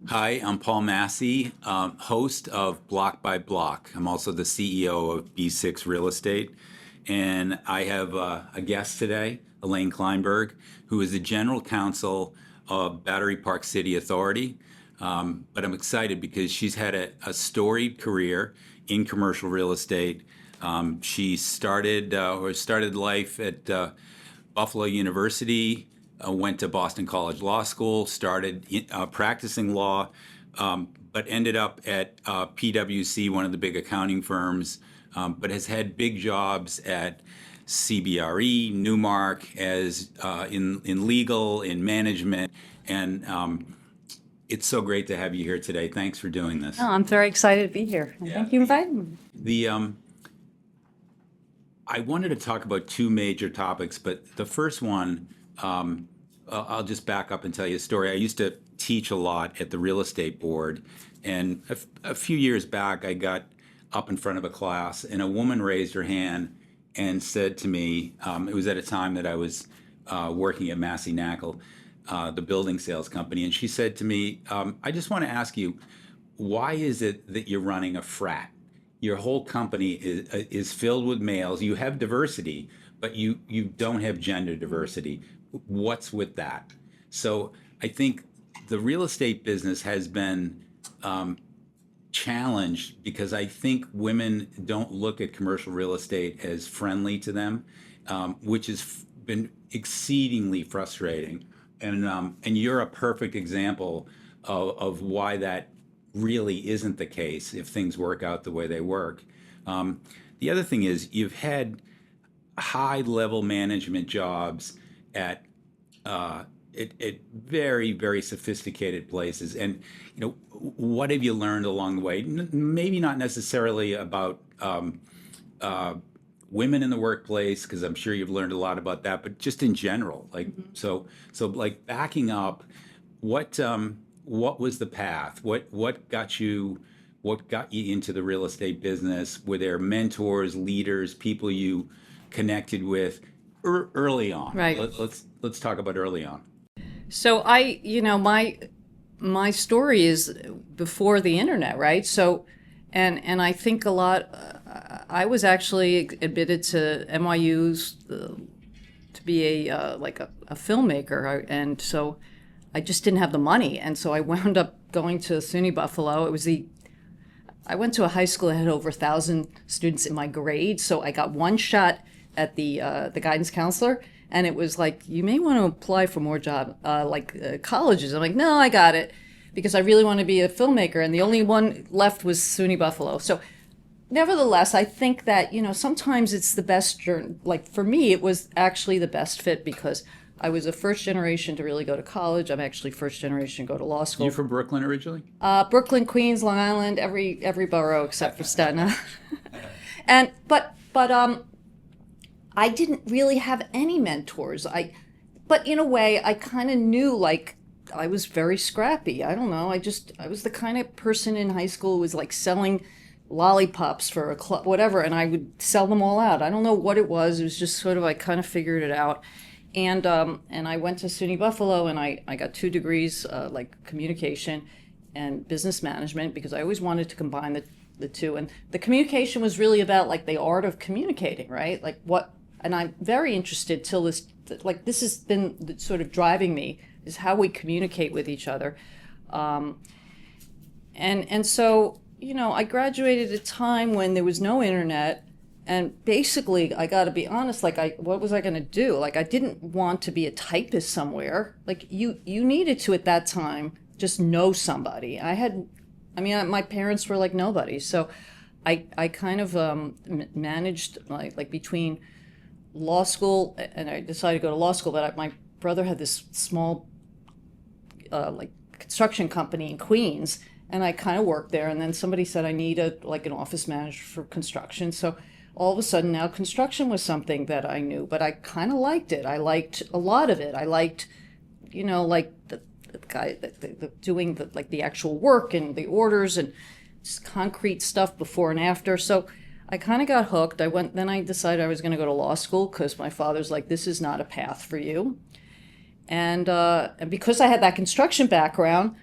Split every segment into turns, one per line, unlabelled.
Hi, I'm Paul Massey, host of Block by Block. I'm also the CEO of B6 Real Estate. And I have a guest today, Elaine Kleinberg, who is the general counsel of Battery Park City Authority. But I'm excited because she's had a storied career in commercial real estate. She started life at Buffalo University, went to Boston College Law School, started practicing law, but ended up at PwC, one of the big accounting firms, but has had big jobs at CBRE, Newmark, as in legal, in management, and it's so great to have you here today. Thanks for doing this.
Oh, I'm very excited to be here.
Yeah.
Thank you for inviting me.
I wanted to talk about two major topics, but the first one, I'll just back up and tell you a story. I used to teach a lot at the real estate board, and a few years back, I got up in front of a class, and a woman raised her hand and said to me, it was at a time that I was working at Massey, the building sales company, and she said to me, I just want to ask you, why is it that you're running a frat? Your whole company is filled with males. You have diversity, but you don't have gender diversity. What's with that? So I think the real estate business has been challenged because I think women don't look at commercial real estate as friendly to them, which has been exceedingly frustrating. And you're a perfect example of why that really isn't the case if things work out the way they work. The other thing is you've had high-level management jobs at very, very sophisticated places. And, what have you learned along the way? Maybe not necessarily about women in the workplace, because I'm sure you've learned a lot about that, but just in general. So like backing up, what was the path? What got you into the real estate business? Were there mentors, leaders, people you connected with early on?
Right.
Let's talk about early on.
So my story is before the internet, right? So, and I think a lot. I was actually admitted to NYU's to be a filmmaker, and so I just didn't have the money, and so I wound up going to SUNY Buffalo. I went to a high school that had over 1,000 students in my grade, so I got one shot at the guidance counselor, and it was like, you may want to apply for more colleges. I'm like, no, I got it, because I really want to be a filmmaker, and the only one left was SUNY Buffalo. So nevertheless, I think that, sometimes it's the best journey. Like for me, it was actually the best fit because I was a first generation to really go to college. I'm actually first generation to go to law school.
You from Brooklyn originally?
Brooklyn, Queens, Long Island, every borough except for Staten Island. But I didn't really have any mentors. But in a way, I kind of knew, like, I was very scrappy. I don't know. I was the kind of person in high school who was like selling lollipops for a club, whatever, and I would sell them all out. I don't know what it was. It was just sort of, I kind of figured it out. And I went to SUNY Buffalo, and I got 2 degrees, like communication and business management, because I always wanted to combine the two. And the communication was really about like the art of communicating, right? Like and I'm very interested till this has been sort of driving me, is how we communicate with each other. And so, I graduated at a time when there was no internet. And basically, I got to be honest, what was I going to do? Like, I didn't want to be a typist somewhere. Like, you needed to, at that time, just know somebody. My parents were like nobody. So I kind of managed, like between law school, and I decided to go to law school, but my brother had this small, construction company in Queens, and I kind of worked there. And then somebody said I need an office manager for construction. So all of a sudden now construction was something that I knew, but I kind of liked it. I liked a lot of it. I liked, the guy doing the actual work and the orders and just concrete stuff before and after. So I kind of got hooked. Then I decided I was going to go to law school because my father's like, this is not a path for you. And because I had that construction background,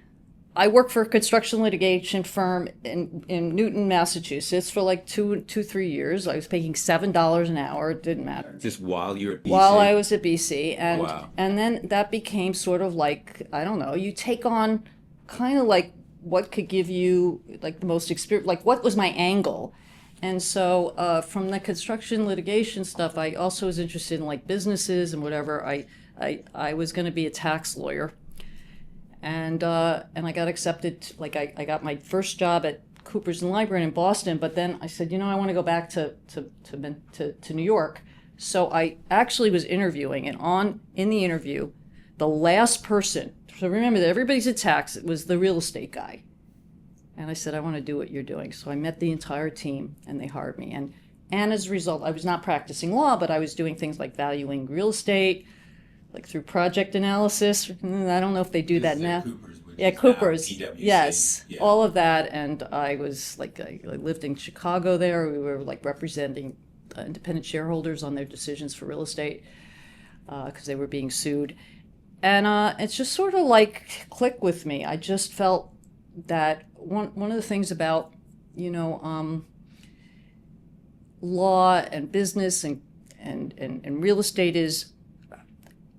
I work for a construction litigation firm in Newton, Massachusetts for like 3 years. I was making $7 an hour. It didn't matter.
Just while you were at BC?
While I was at BC. And,
Wow.
and then that became sort of like, I don't know, you take on kind of like what could give you like the most experience, like what was my angle? And so from the construction litigation stuff, I also was interested in like businesses and whatever. I was going to be a tax lawyer. And I got accepted, like I got my first job at Cooper's and Lybrand in Boston, but then I said, I want to go back to New York. So I actually was interviewing, and in the interview, the last person, so remember that everybody's at tax, it was the real estate guy. And I said, I want to do what you're doing. So I met the entire team, and they hired me. And as a result, I was not practicing law, but I was doing things like valuing real estate, like through project analysis. I don't know if they do that now. Cooper's. Yes, yeah. All of that. And I was like, I lived in Chicago there. We were like representing independent shareholders on their decisions for real estate because they were being sued. And it's just sort of like clicked with me. I just felt that one of the things about, law and business and real estate is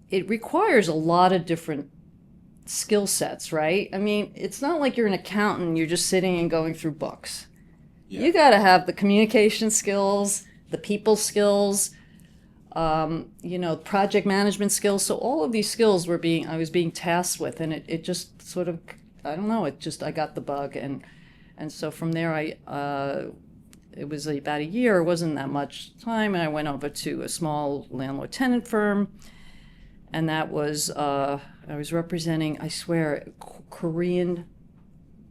it requires a lot of different skill sets, right? I mean, it's not like you're an accountant and you're just sitting and going through books. Yeah. You got to have the communication skills, the people skills, project management skills. So all of these skills I was being tasked with, and it just sort of, I don't know, I got the bug. And so from there, it was about a year, it wasn't that much time, and I went over to a small landlord-tenant firm. And that was, I was representing, I swear, Korean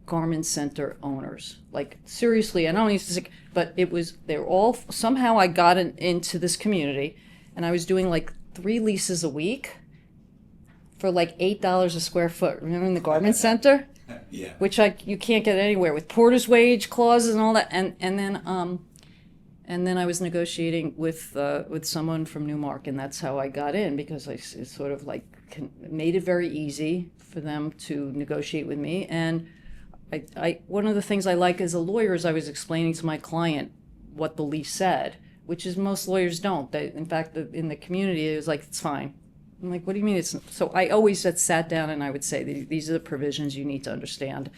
garment center owners. Like, seriously, I don't need to say, but they were all, somehow I got into this community, and I was doing like 3 leases a week for like $8 a square foot. Remember in the garment center? Yeah. Which you can't get anywhere with porter's wage clauses and all that. And then I was negotiating with someone from Newmark, and that's how I got in, because it sort of like made it very easy for them to negotiate with me. And I one of the things I like as a lawyer is I was explaining to my client what the lease said, which is most lawyers don't. In fact, in the community, it was like, it's fine. I'm like, what do you mean it's? So I always sat down and I would say, these are the provisions you need to understand.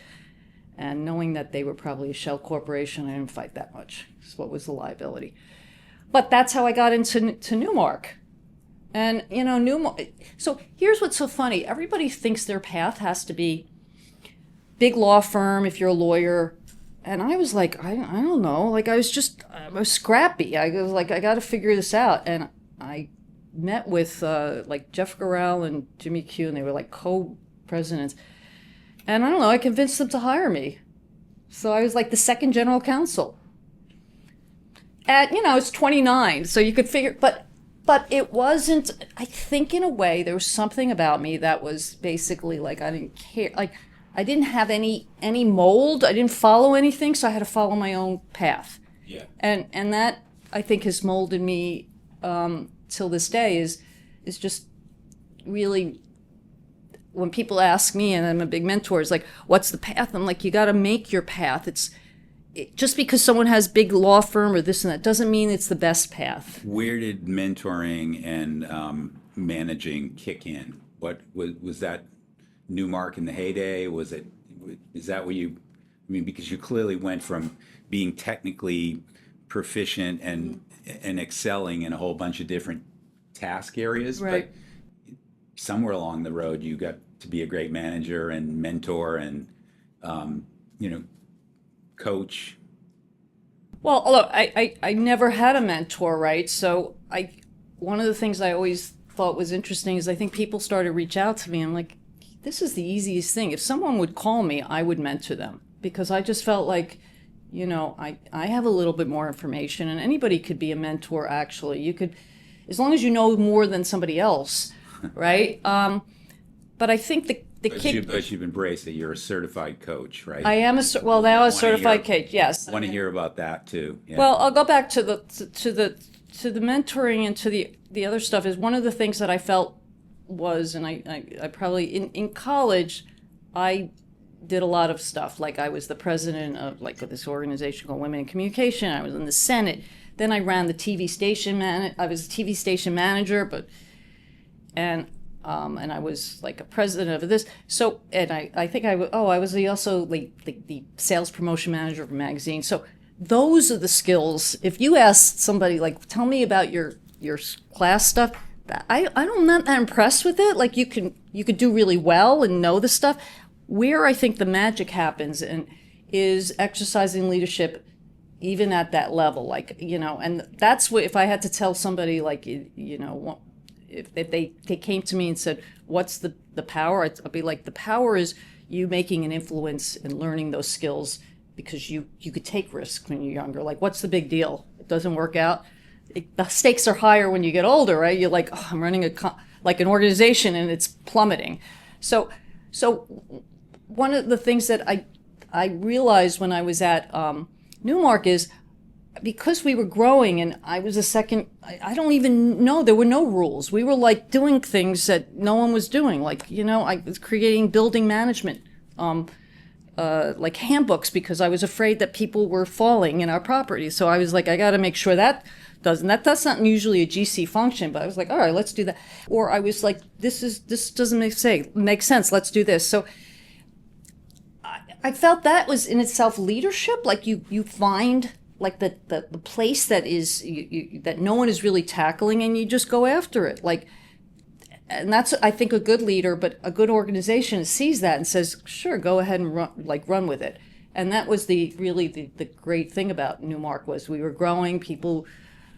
And knowing that they were probably a shell corporation, I didn't fight that much. That's what was the liability. But that's how I got into Newmark. And, Newmark. So here's what's so funny. Everybody thinks their path has to be big law firm if you're a lawyer. And I was like, I don't know. Like, I was scrappy. I was like, I got to figure this out. And I met with like Jeff Garrell and Jimmy Q, and they were like co-presidents. And I don't know, I convinced them to hire me. So I was like the second general counsel. At, I was 29, so you could figure, but it wasn't, I think in a way, there was something about me that was basically like, I didn't care, like, I didn't have any mold, I didn't follow anything, so I had to follow my own path. Yeah. And that, I think, has molded me till this day, is just really, when people ask me, and I'm a big mentor, it's like, what's the path? I'm like, you got to make your path. Just because someone has big law firm or this and that doesn't mean it's the best path.
Where did mentoring and managing kick in? What was that? Newmark in the heyday? Is that where you? I mean, because you clearly went from being technically proficient and excelling in a whole bunch of different task areas,
right.
But somewhere along the road, you got to be a great manager and mentor and, coach.
Well, look, I never had a mentor, right? So one of the things I always thought was interesting is I think people started to reach out to me. I'm like, this is the easiest thing. If someone would call me, I would mentor them, because I just felt like, I have a little bit more information, and anybody could be a mentor, actually. You could, as long as you know more than somebody else, right? But I think but
you've embraced that you're a certified coach, right?
I am a certified coach. Yes.
I want to hear about that too. Yeah.
Well, I'll go back to the mentoring and to the other stuff. Is one of the things that I felt was, and I probably in college, I did a lot of stuff. Like I was the president of like this organization called Women in Communication. I was in the Senate. Then I ran the TV station I was a TV station manager, and I was like a president of this. So, and I think I was also the sales promotion manager of a magazine. So those are the skills. If you ask somebody like, tell me about your class stuff, I'm not that impressed with it. Like you could do really well and know the stuff. Where I think the magic happens is exercising leadership even at that level, like, and that's what, if I had to tell somebody, like, if they came to me and said, what's the power? I'd be like, the power is you making an influence and learning those skills because you could take risks when you're younger. Like, what's the big deal? It doesn't work out. The stakes are higher when you get older, right? You're like, oh, I'm running an organization and it's plummeting. So one of the things that I realized when I was at Newmark is because we were growing and I was I don't even know, there were no rules. We were like doing things that no one was doing. Like, I was creating building management, like handbooks, because I was afraid that people were falling in our property. So I was like, I got to make sure that's not usually a GC function, but I was like, all right, let's do that. Or I was like, this doesn't make sense. Let's do this. So I felt that was in itself leadership. Like you find like the place that is that no one is really tackling, and you just go after it. Like, and that's, I think, a good leader, but a good organization sees that and says, sure, go ahead and run with it. And that was the great thing about Newmark was we were growing. People,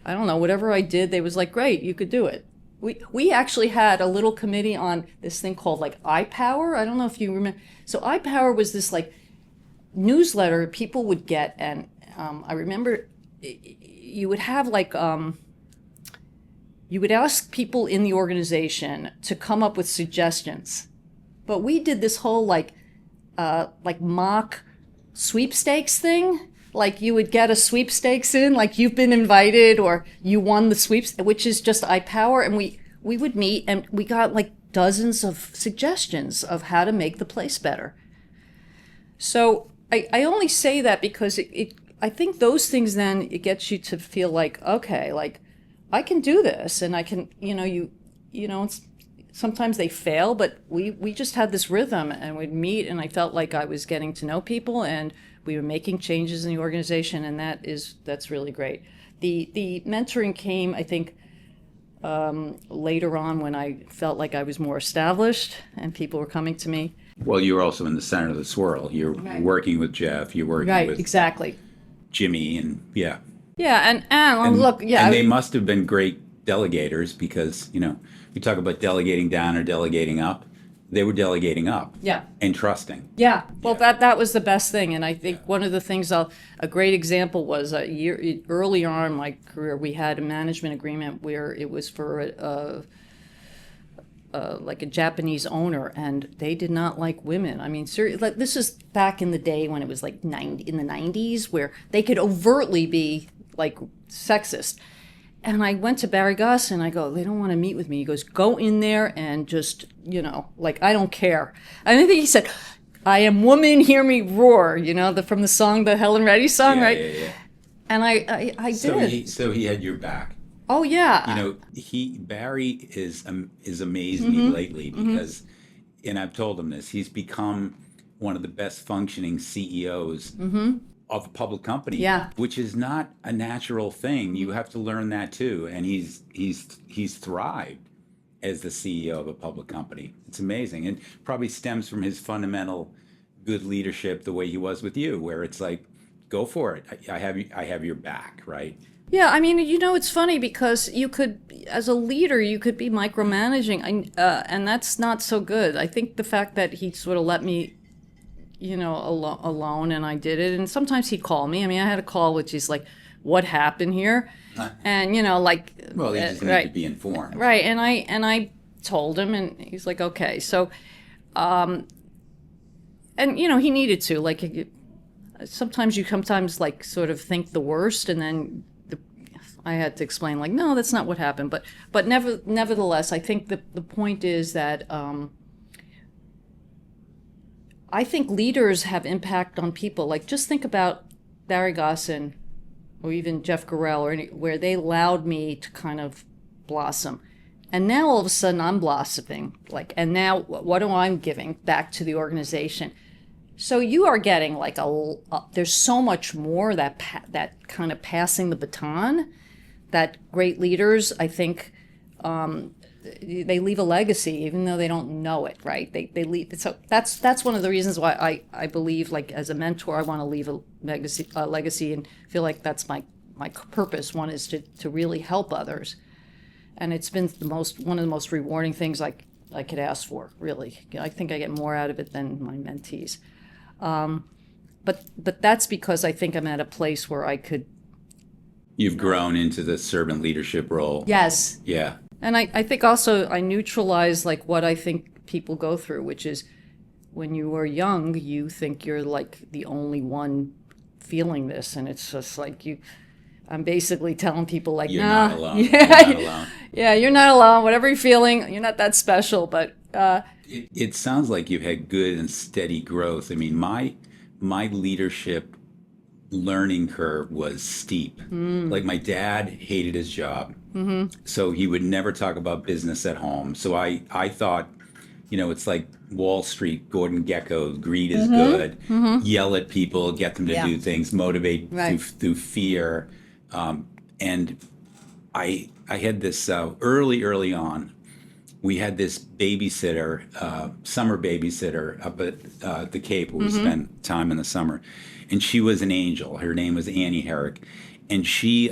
I don't know, whatever I did, they was like, great, you could do it. We actually had a little committee on this thing called like iPower. I don't know if you remember. So iPower was this like newsletter people would get, and I remember you would have like you would ask people in the organization to come up with suggestions, but we did this whole like mock sweepstakes thing. Like you would get a sweepstakes in, like you've been invited or you won the sweeps, which is just iPower. And we would meet and we got like dozens of suggestions of how to make the place better. So I only say that because I think those things then, it gets you to feel like, okay, like I can do this, and I can, sometimes they fail, but we just had this rhythm and we'd meet, and I felt like I was getting to know people and we were making changes in the organization, and that's really great. The mentoring came, I think, later on when I felt like I was more established and people were coming to me.
Well, you were also in the center of the swirl. You're
right.
Working with Jeff. You're working
right,
with
exactly.
Jimmy, and yeah.
Yeah, and look, yeah.
And they must have been great delegators because, we talk about delegating down or delegating up. They were delegating up.
Yeah.
And trusting.
Yeah. Well, that was the best thing. And I think one of the things, a great example was a year early on in my career, we had a management agreement where it was for like a Japanese owner, and they did not like women. I mean, seriously, like this is back in the day when it was like in the 90s, where they could overtly be like sexist. And I went to Barry Goss and I go, they don't want to meet with me. He goes, go in there and just, like, I don't care. And I think he said, I am woman, hear me roar, from the song, the Helen Reddy song, right?
Yeah.
And I did.
So he had your back.
Oh, yeah.
Barry is amazed me lately because, and I've told him this, he's become one of the best functioning CEOs of a public company, which is not a natural thing. You have to learn that too. And he's thrived as the CEO of a public company. It's amazing, and probably stems from his fundamental good leadership, the way he was with you, where it's like, go for it. I have your back, right?
Yeah, I mean, it's funny because you could, as a leader, you could be micromanaging, and that's not so good. I think the fact that he sort of let me, alone, and I did it, and sometimes he'd call me. I mean, I had a call which is like, what happened here? And, like...
Well, he just needed to be informed.
Right, and I told him, and he's like, okay. So, and, he needed to. Like, sometimes you like, sort of think the worst, and then... I had to explain, like, no, that's not what happened. But nevertheless, I think the point is that I think leaders have impact on people. Like, just think about Barry Gossin or even Jeff Gorell, where they allowed me to kind of blossom. And now all of a sudden I'm blossoming. Like, and now what am I giving back to the organization? So you are getting like there's so much more that kind of passing the baton, that great leaders, I think, they leave a legacy even though they don't know it, right? They leave. So that's one of the reasons why I believe, like, as a mentor, I want to leave a legacy and feel like that's my purpose. One is to really help others, and it's been one of the most rewarding things I could ask for. Really, I think I get more out of it than my mentees. But that's because I think I'm at a place where I could.
You've grown into the servant leadership role.
Yes.
Yeah.
And I think also I neutralize like what I think people go through, which is when you are young, you think you're like the only one feeling this. And it's just like I'm basically telling people like,
You're
nah,
not alone.
yeah,
You're not alone.
Yeah, you're not alone. Whatever you're feeling, you're not that special. But
It sounds like you've had good and steady growth. I mean, my leadership learning curve was steep. Like, my dad hated his job, so he would never talk about business at home. So I thought, it's like Wall Street, Gordon Gekko, greed is good. Yell at people, get them to do things, motivate through fear. And I had this early on. We had this babysitter, summer babysitter up at the Cape, where we spent time in the summer. And she was an angel. Her name was Annie Herrick. And she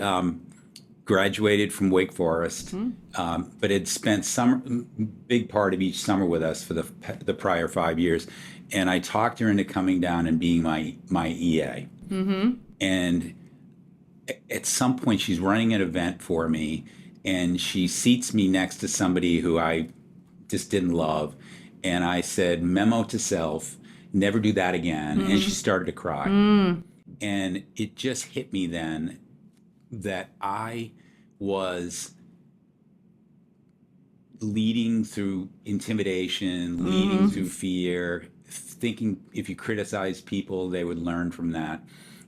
graduated from Wake Forest, but had spent big part of each summer with us for the prior 5 years. And I talked her into coming down and being my EA. And at some point, she's running an event for me, and she seats me next to somebody who I just didn't love. And I said, memo to self, never do that again. And she started to cry. And it just hit me then that I was leading through intimidation, leading through fear, thinking if you criticize people, they would learn from that.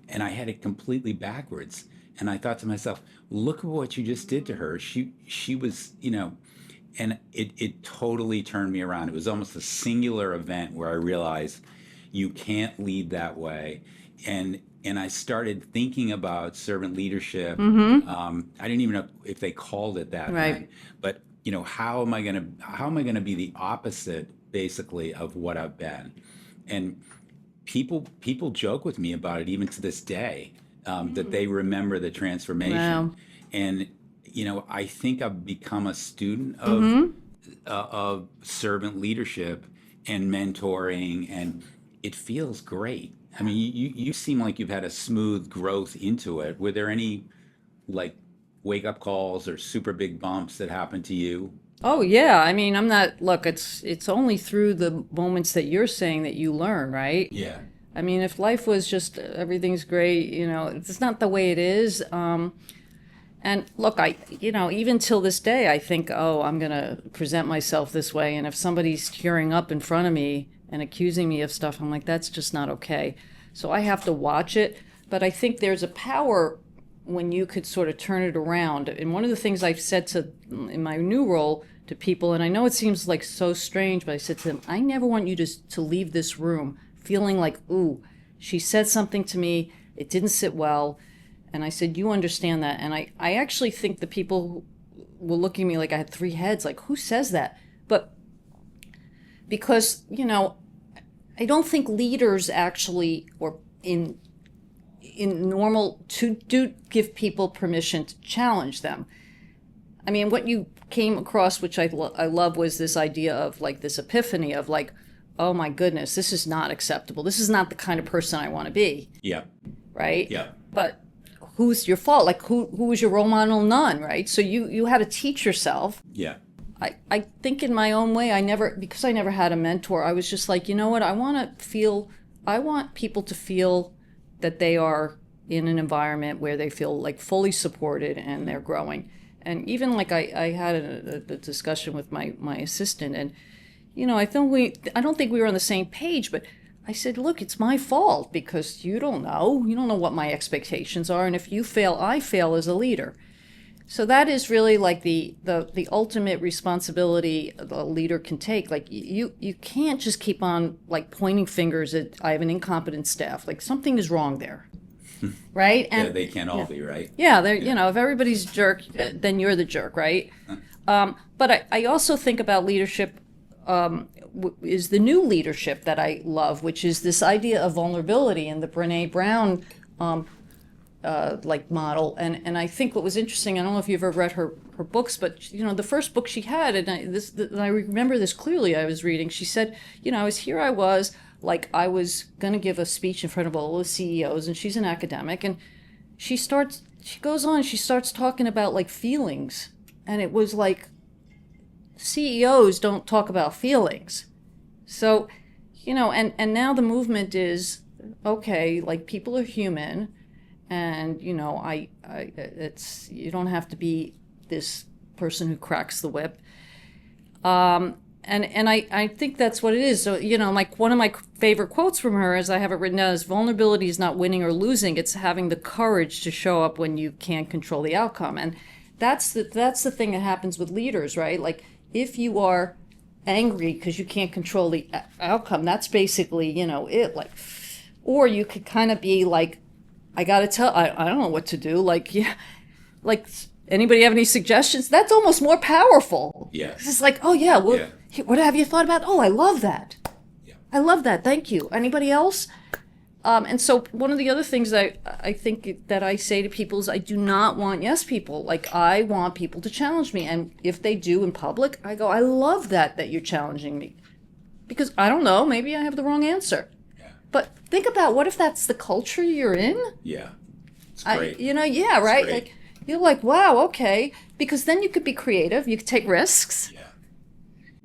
And I had it completely backwards. And I thought to myself, look at what you just did to her. She was, and it totally turned me around. It was almost a singular event where I realized you can't lead that way. And I started thinking about servant leadership. I didn't even know if they called it that. Then. But how am I gonna be the opposite, basically, of what I've been? And people joke with me about it even to this day, that they remember the transformation.
Wow.
And I think I've become a student of servant leadership and mentoring, and it feels great. I mean, you seem like you've had a smooth growth into it. Were there any like wake up calls or super big bumps that happened to you?
Oh yeah, I mean, it's only through the moments that you're saying that you learn, right?
Yeah.
I mean, if life was just everything's great, it's not the way it is. And look, even till this day, I think, oh, I'm going to present myself this way. And if somebody's tearing up in front of me and accusing me of stuff, I'm like, that's just not okay. So I have to watch it. But I think there's a power when you could sort of turn it around. And one of the things I've said in my new role to people, and I know it seems like so strange, but I said to them, I never want you to leave this room feeling like, ooh, she said something to me, it didn't sit well. And I said, you understand that. And I actually think the people were looking at me like I had three heads, like, who says that? But because, I don't think leaders actually, or in normal, to do give people permission to challenge them. I mean, what you came across, which I love, was this idea of like this epiphany of like, oh my goodness, this is not acceptable. This is not the kind of person I want to be.
Yeah.
Right?
Yeah.
But who's your fault? Like, who was your role model? None, right? So you had to teach yourself.
Yeah.
I think in my own way, because I never had a mentor, I was just like, you know what? I want people to feel that they are in an environment where they feel like fully supported and they're growing. And even like I had a discussion with my assistant, and I don't think we were on the same page, but I said, look, it's my fault because you don't know what my expectations are, and if you fail, I fail as a leader. So that is really like the ultimate responsibility a leader can take. Like you can't just keep on like pointing fingers at I have an incompetent staff. Like something is wrong there, right? And
Yeah, they can't all be, right?
yeah, they're if everybody's a jerk, then you're the jerk, right? But I also think about leadership is the new leadership that I love, which is this idea of vulnerability and the Brene Brown like model. And I think what was interesting, I don't know if you've ever read her books, but the first book she had, and I remember this clearly, I was reading, she said, I was like I was going to give a speech in front of all the CEOs, and she's an academic, and she goes on, she starts talking about like feelings, and it was like CEOs don't talk about feelings. So, and now the movement is, okay, like people are human, and it's you don't have to be this person who cracks the whip. And I think that's what it is. So, like one of my favorite quotes from her, as I have it written down, is vulnerability is not winning or losing. It's having the courage to show up when you can't control the outcome. And that's the thing that happens with leaders, right? Like if you are angry because you can't control the outcome, that's basically, it. Like, or you could kind of be like, I got to tell, I don't know what to do. Like, yeah, like anybody have any suggestions? That's almost more powerful.
Yeah.
It's like, oh yeah, well, what have you thought about? Oh, I love that.
Yeah.
I love that. Thank you. Anybody else? And so one of the other things I think that I say to people is I do not want yes people. Like I want people to challenge me. And if they do in public, I go, I love that you're challenging me. Because I don't know, maybe I have the wrong answer. Yeah. But think about what if that's the culture you're in?
Yeah. It's great.
Yeah, right?
Great.
Like you're like, wow, okay. Because then you could be creative, you could take risks.
Yeah.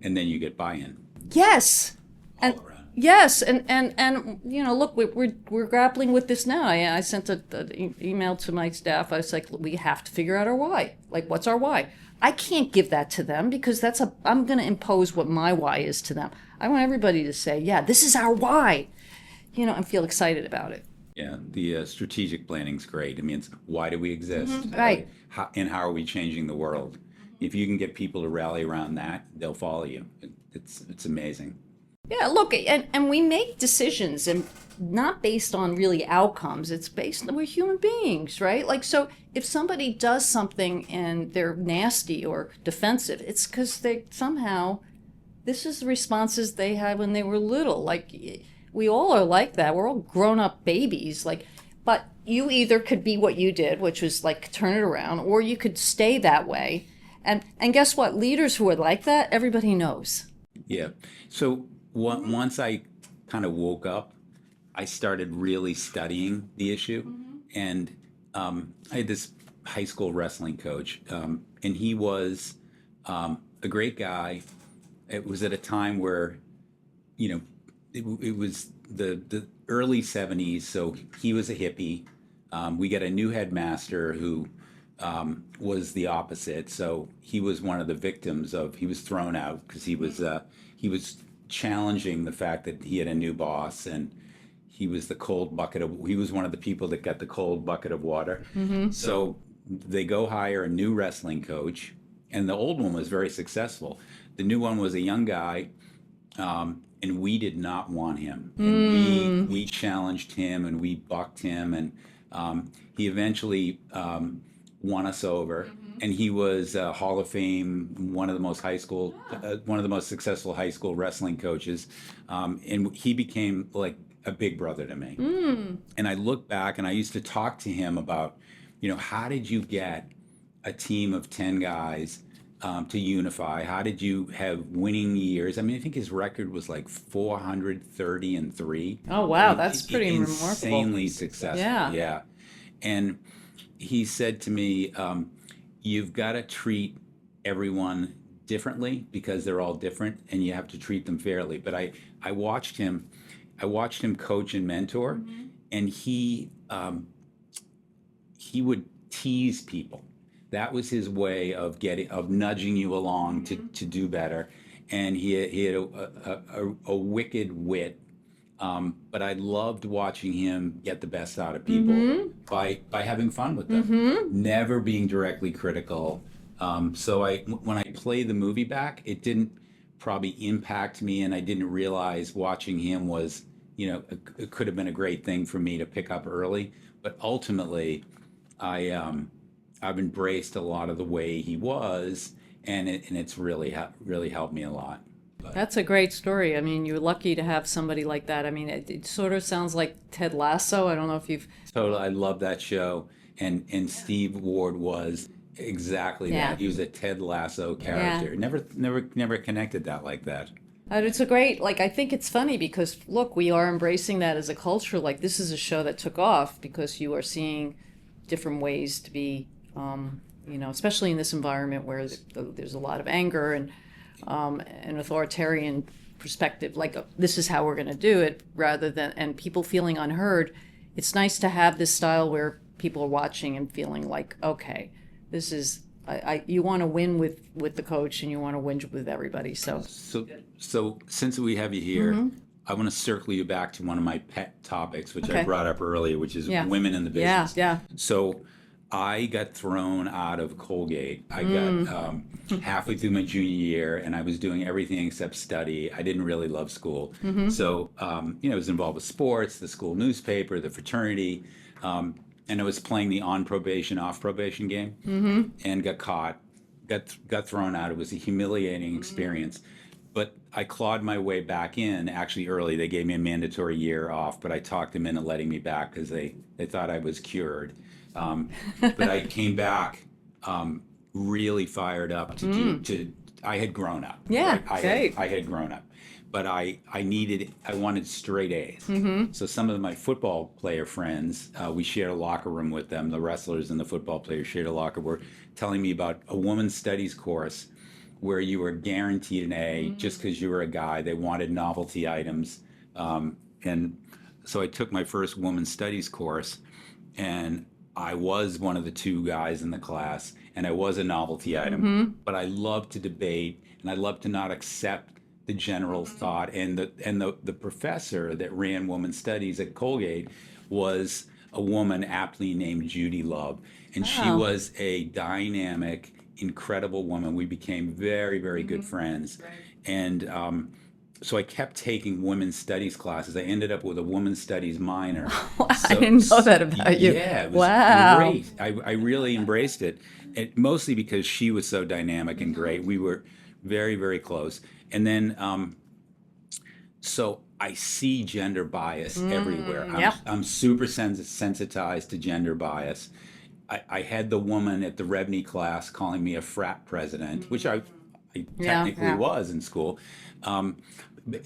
And then you get buy-in.
Yes.
All
And
around.
yes, and look, we're grappling with this now. I sent an email to my staff. I was like, we have to figure out our why. Like, what's our why? I can't give that to them because I'm going to impose what my why is to them. I want everybody to say, yeah, this is our why, and feel excited about it.
Yeah, the strategic planning's great. I mean, it's why do we exist?
Mm-hmm. Right.
How are we changing the world? If you can get people to rally around that, they'll follow you. It's amazing.
Yeah, look, and we make decisions and not based on really outcomes. It's based on we're human beings, right? Like, so if somebody does something and they're nasty or defensive, it's because they somehow, this is the responses they had when they were little. Like, we all are like that. We're all grown up babies. Like, but you either could be what you did, which was like turn it around, or you could stay that way. And guess what? Leaders who are like that, everybody knows.
Yeah. So once I kind of woke up, I started really studying the issue. Mm-hmm. And I had this high school wrestling coach, and he was a great guy. It was at a time where, it was the early 70s, so he was a hippie. We got a new headmaster who was the opposite. So he was one of the victims he was thrown out because he was challenging the fact that he had a new boss, and he was he was one of the people that got the cold bucket of water. Mm-hmm. So they go hire a new wrestling coach, and the old one was very successful. The new one was a young guy, and we did not want him. And we challenged him, and we bucked him, and he eventually won us over. Mm-hmm. And he was Hall of Fame, one of the most successful high school wrestling coaches, and he became like a big brother to me. And I look back, and I used to talk to him about, how did you get a team of 10 guys to unify? How did you have winning years? I mean, I think his record was like 430-3.
Oh wow, that's pretty remarkable.
Insanely successful. Yeah. And he said to me, you've got to treat everyone differently because they're all different, and you have to treat them fairly. But I watched him coach and mentor, mm-hmm. and he would tease people. That was his way of nudging you along, mm-hmm. to do better. And he had a wicked wit But I loved watching him get the best out of people by having fun with them, never being directly critical. So when I play the movie back, it didn't probably impact me, and I didn't realize watching him was, it could have been a great thing for me to pick up early. But ultimately, I've embraced a lot of the way he was, and it's really helped me a lot.
That's a great story. I mean, you're lucky to have somebody like that. I mean, it sort of sounds like Ted Lasso. I don't know if you've.
Totally, I love that show, and Steve Ward was exactly that. He was a Ted Lasso character. Never connected that like that.
It's a great, I think it's funny because, look, we are embracing that as a culture. Like, this is a show that took off because you are seeing different ways to be, especially in this environment where there's a lot of anger and an authoritarian perspective, this is how we're going to do it, rather than, and people feeling unheard. It's nice to have this style where people are watching and feeling like, okay, this is, you want to win with the coach and you want to win with everybody. So
since we have you here, I want to circle you back to one of my pet topics, which I brought up earlier, which is women in the business. So I got thrown out of Colgate. I got halfway through my junior year, and I was doing everything except study. I didn't really love school. So, I was involved with sports, the school newspaper, the fraternity, and I was playing the on probation, off probation game, and got caught, got thrown out. It was a humiliating experience. But I clawed my way back in actually early. They gave me a mandatory year off, but I talked them into letting me back because they thought I was cured. But I came back really fired up to I had grown up.
Yeah,
right? I had grown up, but I wanted straight A's. So some of my football player friends, we shared a locker room with them. The wrestlers and the football players shared a locker. Were telling me about a women's studies course where you were guaranteed an A just because you were a guy. They wanted novelty items, and so I took my first women's studies course, and I was one of the two guys in the class, and I was a novelty item. But I loved to debate, and I loved to not accept the general thought. And the professor that ran women's studies at Colgate was a woman aptly named Judy Love, and she was a dynamic, incredible woman. We became very, very good friends, and so I kept taking women's studies classes. I ended up with a women's studies minor.
I didn't know that about you.
Yeah, it was great. I really embraced it, mostly because she was so dynamic and great. We were very, very close. And then, so I see gender bias everywhere. I'm super sensitized to gender bias. I had the woman at the Rebney class calling me a frat president, which I technically was in school.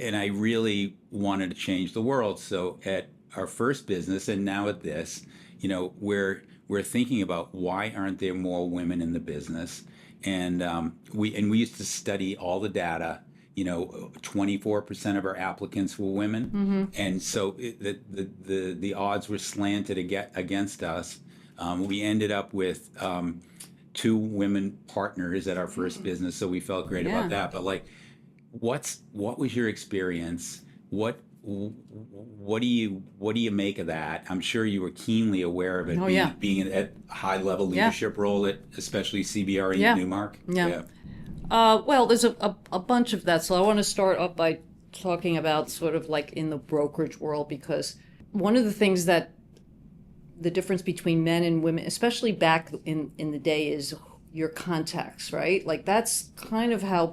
And I really wanted to change the world. So at our first business, and now at this, we're thinking about why aren't there more women in the business? And we used to study all the data. 24% of our applicants were women, and so the odds were slanted against us. We ended up with 2 women partners at our first business, so we felt great about that. But what was your experience? What do you make of that? I'm sure you were keenly aware of it, being at a high level leadership role at especially CBRE in Newmark.
Well, there's a bunch of that. So I want to start up by talking about sort of like in the brokerage world, because one of the things that the difference between men and women, especially back in the day, is your contacts, right? Like that's kind of how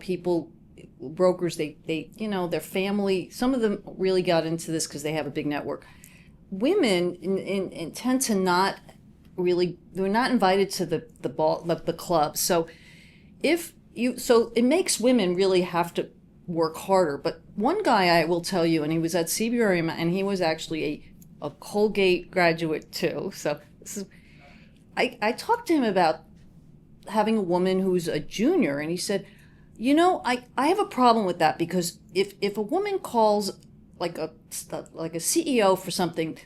brokers, they their family, some of them really got into this because they have a big network. Women tend to not really, they're not invited to the club. So it makes women really have to work harder. But one guy I will tell you, and he was at CBRE, and he was actually a Colgate graduate too. So I talked to him about having a woman who's a junior, and he said, I have a problem with that, because if a woman calls like a CEO for something,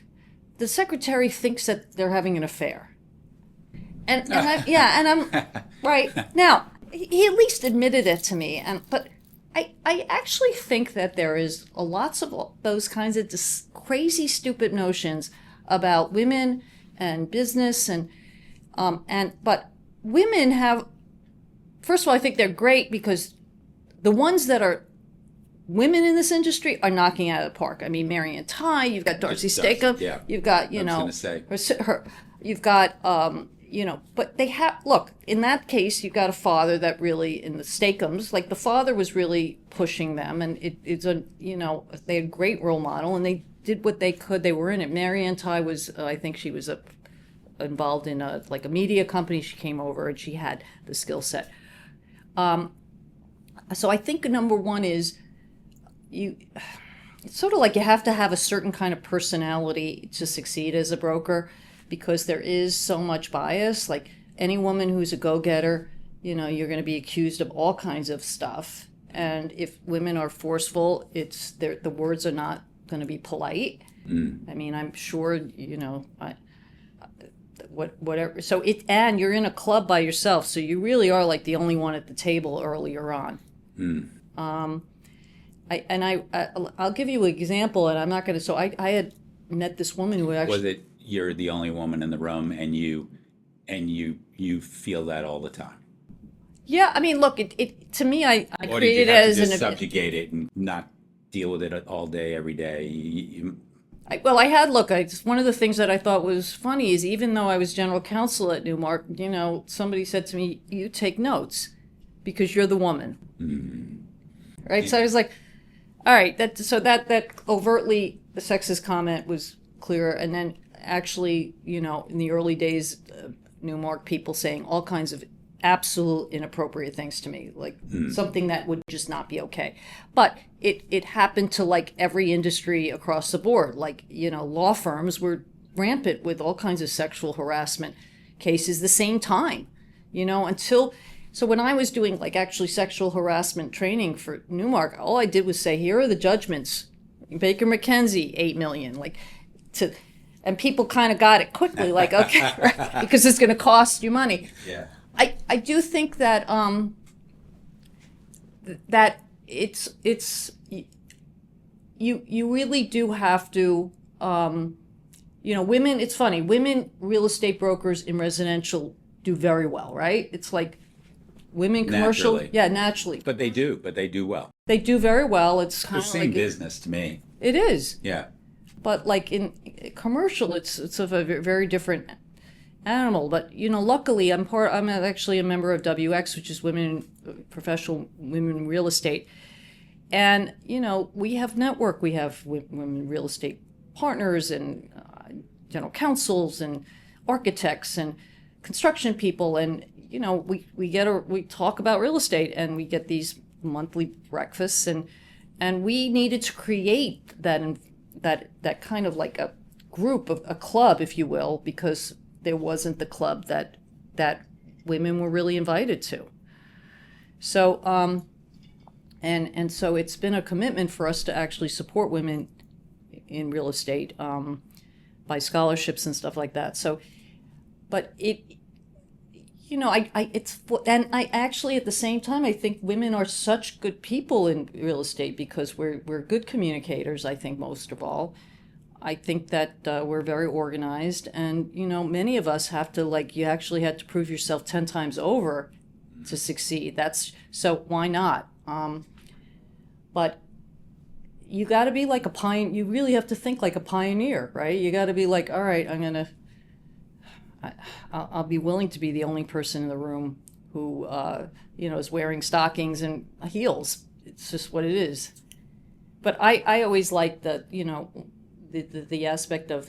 the secretary thinks that they're having an affair. And I'm right now. He at least admitted it to me, but I actually think that there is lots of those kinds of crazy, stupid notions about women and business but women have, first of all, I think they're great because the ones that are women in this industry are knocking it out of the park. I mean, Marianne Ty, you've got Darcy Stakem,
yeah.
you've got,
I was gonna say.
you've got, but they have, look, in that case, you've got a father that really, in the Stakems, like the father was really pushing them, and it's they had a great role model, and they did what they could. They were in it. Marianne Ty was, I think she was involved in a media company. She came over and she had the skill set. So I think number one is it's sort of like you have to have a certain kind of personality to succeed as a broker, because there is so much bias. Like any woman who's a go-getter, you're going to be accused of all kinds of stuff. And if women are forceful, the words are not going to be polite. I mean, I'm sure, whatever. So and you're in a club by yourself, so you really are like the only one at the table earlier on. I'll give you an example, and I'm not going to. So I had met this woman who actually
Was it you're the only woman in the room, and you feel that all the time?
Yeah, I mean, look, it to me, I
Or did
created
you
it
have
as
to just
an.
subjugate it and not deal with it all day, every day?
One of the things that I thought was funny is even though I was general counsel at Newmark, somebody said to me, "You take notes because you're the woman." Right? So I was like, all right, that overtly the sexist comment was clear. And then actually, in the early days, Newmark people saying all kinds of absolute inappropriate things to me, like something that would just not be okay. But it happened to like every industry across the board. Like, law firms were rampant with all kinds of sexual harassment cases the same time, So when I was doing like actually sexual harassment training for Newmark, all I did was say, here are the judgments. Baker McKenzie, $8 million, and people kind of got it quickly, like, okay, right? Because it's going to cost you money.
Yeah.
I do think that that it's you really do have to women. It's funny, women real estate brokers in residential do very well, right? It's like women commercial,
Naturally.
naturally,
But they do well.
they do very well. It's
The
kind of
same
like
business to me.
it is,
Yeah.
but like in commercial, it's of a very different animal. But luckily, I'm actually a member of WX, which is Professional Women in Real Estate, and we have network. We have women real estate partners and general counsels and architects and construction people, and we talk about real estate, and we get these monthly breakfasts, and we needed to create that kind of like a group of a club, if you will, because there wasn't the club that women were really invited to. So and so it's been a commitment for us to actually support women in real estate by scholarships and stuff like that. So, but I actually at the same time I think women are such good people in real estate because we're good communicators. I think most of all, I think that we're very organized, and many of us have to you actually had to prove yourself 10 times over to succeed. So why not? But you got to be like a pioneer. You really have to think like a pioneer, right? You got to be like, all right, I'll be willing to be the only person in the room who, is wearing stockings and heels. It's just what it is. But I always liked that, the aspect of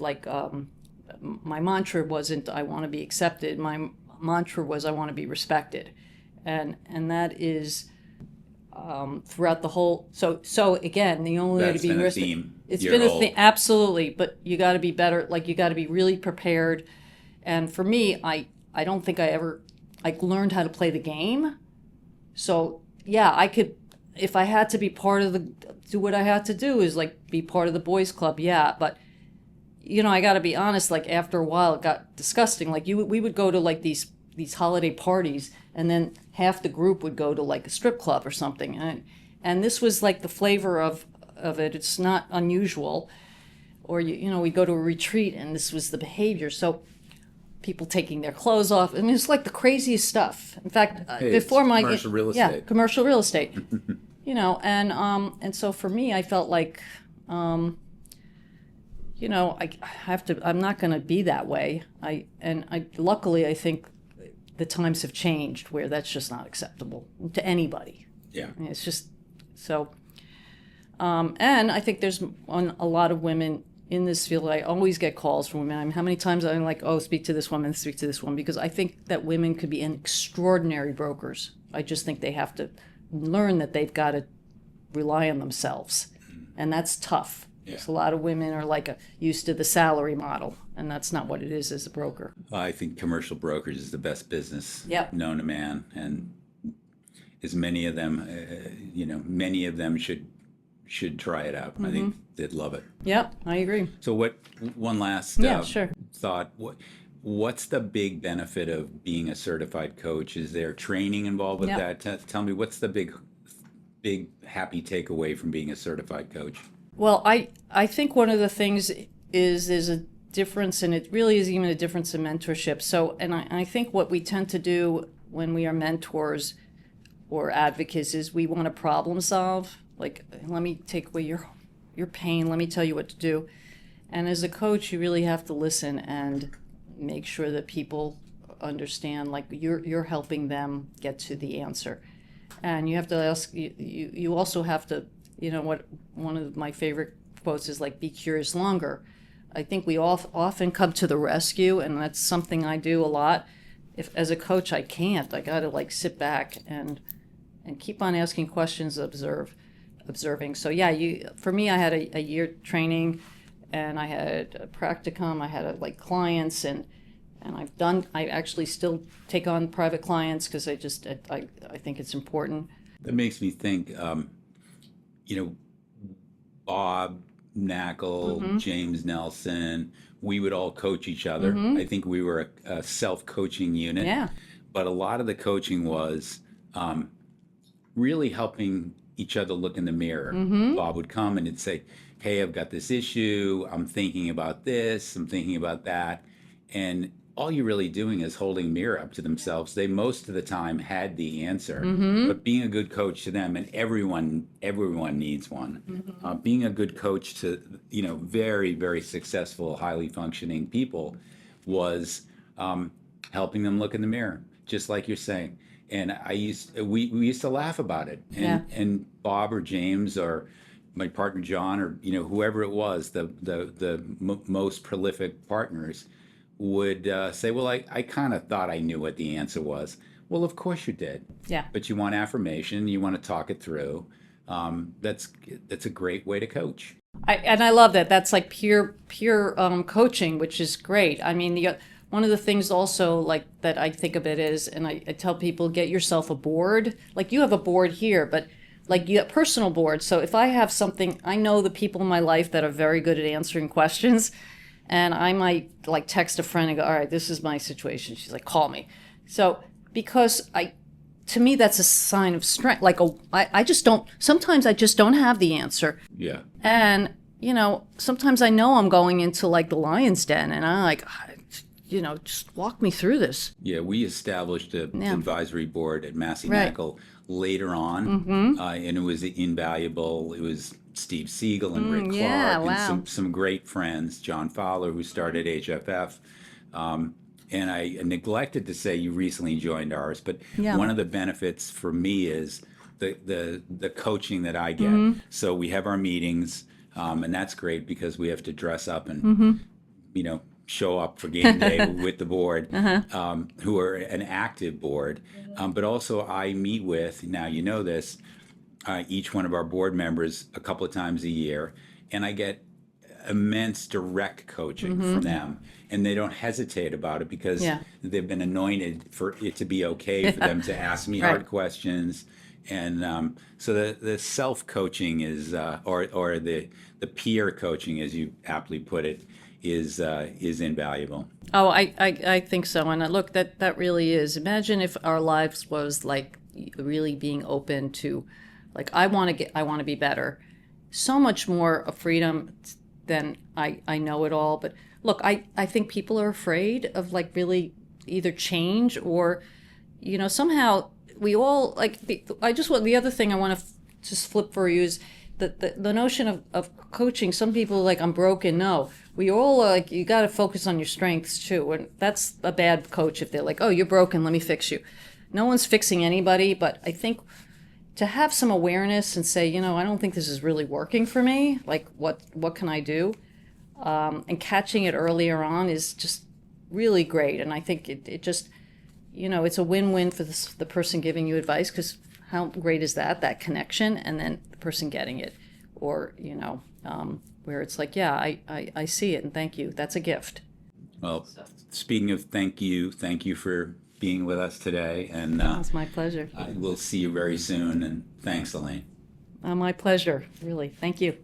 my mantra wasn't I want to be accepted. My mantra was I want to be respected, and that is throughout the whole. So again, the only way to be
That's been a theme.
It's been a thing, absolutely. But you got to be better. You got to be really prepared. And for me, I don't think I ever learned how to play the game. So yeah, I could, if I had to be part of do what I had to do is be part of the boys club. Yeah. But I got to be honest, after a while it got disgusting. We would go to these holiday parties, and then half the group would go to a strip club or something. And this was like the flavor of it. It's not unusual. Or, we go to a retreat and this was the behavior. So people taking their clothes off. I mean, it's like the craziest stuff. In fact, before my
commercial real estate.
Yeah, commercial real estate. And so for me, I felt like, I have to. I'm not going to be that way. Luckily, I think the times have changed where that's just not acceptable to anybody.
Yeah.
I mean, it's just so. And I think there's a lot of women in this field. I always get calls from women. I mean, how many times I'm like, oh, speak to this woman, because I think that women could be extraordinary brokers. I just think they have to learn that they've got to rely on themselves. And that's tough.
Yeah.
Because a lot of women are used to the salary model, and that's not what it is as a broker.
I think commercial brokerage is the best business
Yep.
known to man, and as many of them, many of them should try it out. I think they'd love it.
Yep, I agree.
So one last
Sure.
thought. What's the big benefit of being a certified coach? Is there training involved with
Yep.
that? Tell me, what's the big happy takeaway from being a certified coach?
Well, I think one of the things is there's a difference, and it really is even a difference in mentorship. So, and I think what we tend to do when we are mentors or advocates is we want to problem solve. Like, let me take away your pain. Let me tell you what to do. And as a coach, you really have to listen and make sure that people understand, like you're helping them get to the answer. And you have to ask. You also have to. What one of my favorite quotes is like, be curious longer. I think we often come to the rescue, and that's something I do a lot. If as a coach I can't, I got to sit back and keep on asking questions, observing. So yeah, for me, I had a year training, and I had a practicum. I had clients, and I actually still take on private clients because I think it's important.
That makes me think. Bob Knackle, James Nelson, we would all coach each other. I think we were a self-coaching unit.
Yeah.
But a lot of the coaching was really helping each other look in the mirror. Bob would come and he'd say, hey, I've got this issue. I'm thinking about this. I'm thinking about that. And all you're really doing is holding a mirror up to themselves. They most of the time had the answer, but being a good coach to them, and everyone needs one. Being a good coach to very, very successful, highly functioning people was helping them look in the mirror, just like you're saying. And we used to laugh about it. And Bob or James or my partner John or whoever it was, the most prolific partners, would say, well, I kind of thought I knew what the answer was. Well, of course you did.
Yeah.
But you want affirmation. You want to talk it through. That's a great way to coach.
I love that. That's like pure coaching, which is great. I mean, one of the things also that I think of it is, and I tell people, get yourself a board. Like you have a board here, but you have personal board. So if I have something, I know the people in my life that are very good at answering questions. And I might text a friend and go, all right, this is my situation. She's like, call me. So because to me, that's a sign of strength. Sometimes I just don't have the answer.
Yeah.
And, sometimes I know I'm going into the lion's den and I'm just walk me through this.
Yeah, we established an advisory board at Massey Knackle later on, and it was invaluable. It was Steve Siegel and Rick Clark and some great friends, John Fowler, who started HFF. And I neglected to say you recently joined ours, but one of the benefits for me is the coaching that I get. So we have our meetings, and that's great because we have to dress up and show up for game day with the board, who are an active board. But also I meet with, now you know this, each one of our board members a couple of times a year, and I get immense direct coaching from them. And they don't hesitate about it because they've been anointed for it to be okay for them to ask me hard questions. And so the self-coaching is, or the peer coaching, as you aptly put it, is invaluable.
Oh, I think so. And look, that really is. Imagine if our lives was really being open to Like I want to be better. So much more of freedom than I know it all. But look, I think people are afraid of like really either change or, somehow we all like the other thing I want to just flip for you is the notion of coaching. Some people like, I'm broken. No, we all like, you got to focus on your strengths too. And that's a bad coach if they're like, oh, you're broken, let me fix you. No one's fixing anybody, but I think to have some awareness and say, I don't think this is really working for me. Like, what can I do? And catching it earlier on is just really great. And I think it just, it's a win-win for the person giving you advice, because how great is that connection, and then the person getting it, or, where it's like, yeah, I see it and thank you. That's a gift.
Well, speaking of thank you for being with us today, and
It's my pleasure.
I will see you very soon, and thanks, Elaine.
My pleasure, really. Thank you.